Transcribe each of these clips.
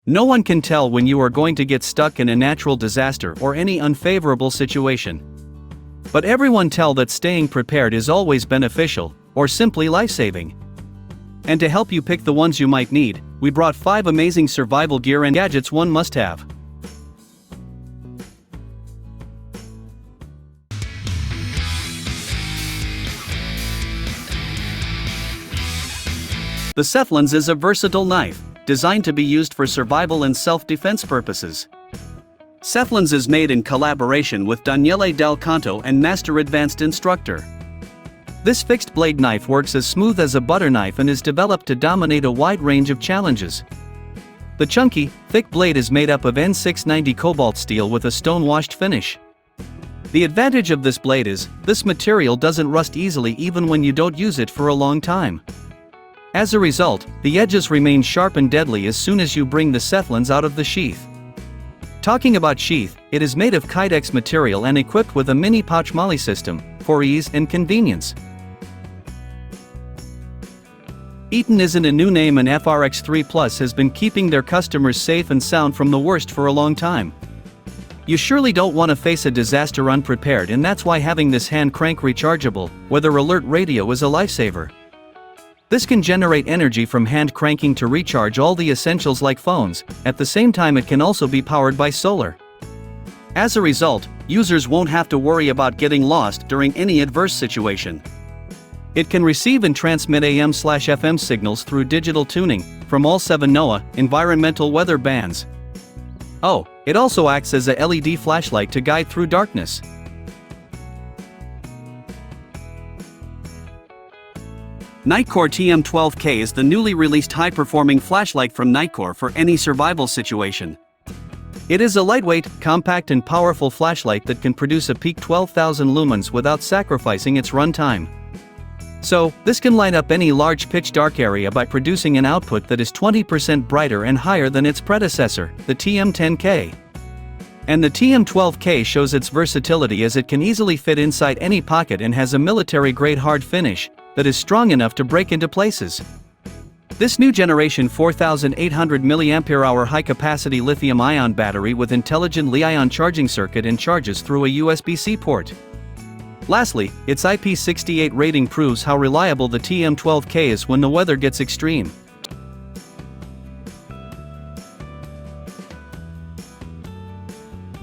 No one can tell when you are going to get stuck in a natural disaster or any unfavorable situation. But everyone tell that staying prepared is always beneficial, or simply life-saving. And to help you pick the ones you might need, we brought 5 amazing survival gear and gadgets one must have. The Sethlans is a versatile knife, designed to be used for survival and self-defense purposes. Sethlans is made in collaboration with Daniele Del Canto and Master Advanced Instructor. This fixed-blade knife works as smooth as a butter knife and is developed to dominate a wide range of challenges. The chunky, thick blade is made up of N690 cobalt steel with a stone-washed finish. The advantage of this blade is, this material doesn't rust easily even when you don't use it for a long time. As a result, the edges remain sharp and deadly as soon as you bring the Sethlans out of the sheath. Talking about sheath, it is made of Kydex material and equipped with a mini pouch MOLLE system, for ease and convenience. Eaton isn't a new name, and FRX3 Plus has been keeping their customers safe and sound from the worst for a long time. You surely don't want to face a disaster unprepared, and that's why having this hand crank rechargeable, weather alert radio is a lifesaver. This can generate energy from hand cranking to recharge all the essentials like phones. At the same time, it can also be powered by solar. As a result, users won't have to worry about getting lost during any adverse situation. It can receive and transmit AM/FM signals through digital tuning from all 7 NOAA environmental weather bands. Oh, it also acts as a LED flashlight to guide through darkness. Nightore TM12K is the newly released high-performing flashlight from Nightore for any survival situation. It is a lightweight, compact and powerful flashlight that can produce a peak 12,000 lumens without sacrificing its runtime. So, this can light up any large pitch-dark area by producing an output that is 20% brighter and higher than its predecessor, the TM10K. And the TM12K shows its versatility as it can easily fit inside any pocket and has a military-grade hard finish that is strong enough to break into places. This new generation 4800 mAh high-capacity lithium-ion battery with intelligent Li-ion charging circuit and charges through a USB-C port. Lastly, its IP68 rating proves how reliable the TM12K is when the weather gets extreme.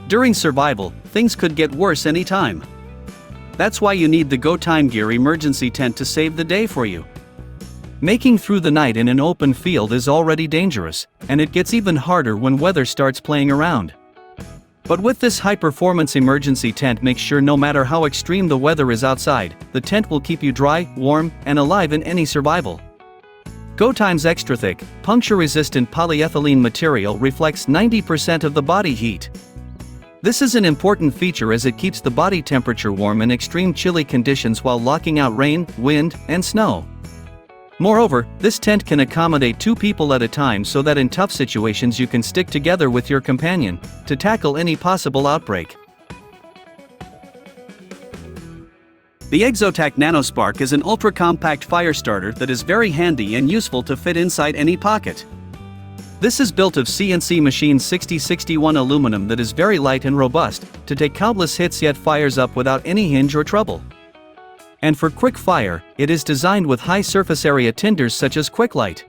During survival, things could get worse anytime. That's why you need the GoTime Gear emergency tent to save the day for you. Making through the night in an open field is already dangerous, and it gets even harder when weather starts playing around. But with this high-performance emergency tent, make sure no matter how extreme the weather is outside, the tent will keep you dry, warm, and alive in any survival. GoTime's extra-thick, puncture-resistant polyethylene material reflects 90% of the body heat. This is an important feature as it keeps the body temperature warm in extreme chilly conditions while locking out rain, wind, and snow. Moreover, this tent can accommodate 2 people at a time so that in tough situations you can stick together with your companion to tackle any possible outbreak. The Exotac Nanospark is an ultra-compact fire starter that is very handy and useful to fit inside any pocket. This is built of CNC machined 6061 aluminum that is very light and robust to take countless hits yet fires up without any hinge or trouble. And for quick fire, it is designed with high surface area tinders such as Quick Light.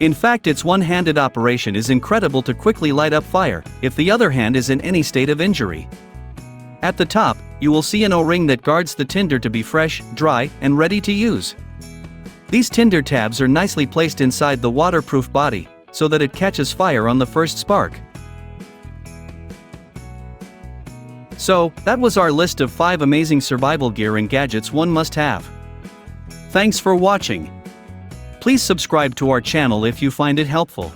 In fact, its one-handed operation is incredible to quickly light up fire if the other hand is in any state of injury. At the top, you will see an O-ring that guards the tinder to be fresh, dry, and ready to use. These tinder tabs are nicely placed inside the waterproof body, so that it catches fire on the first spark. So, that was our list of 5 amazing survival gear and gadgets one must have. Thanks for watching. Please subscribe to our channel if you find it helpful.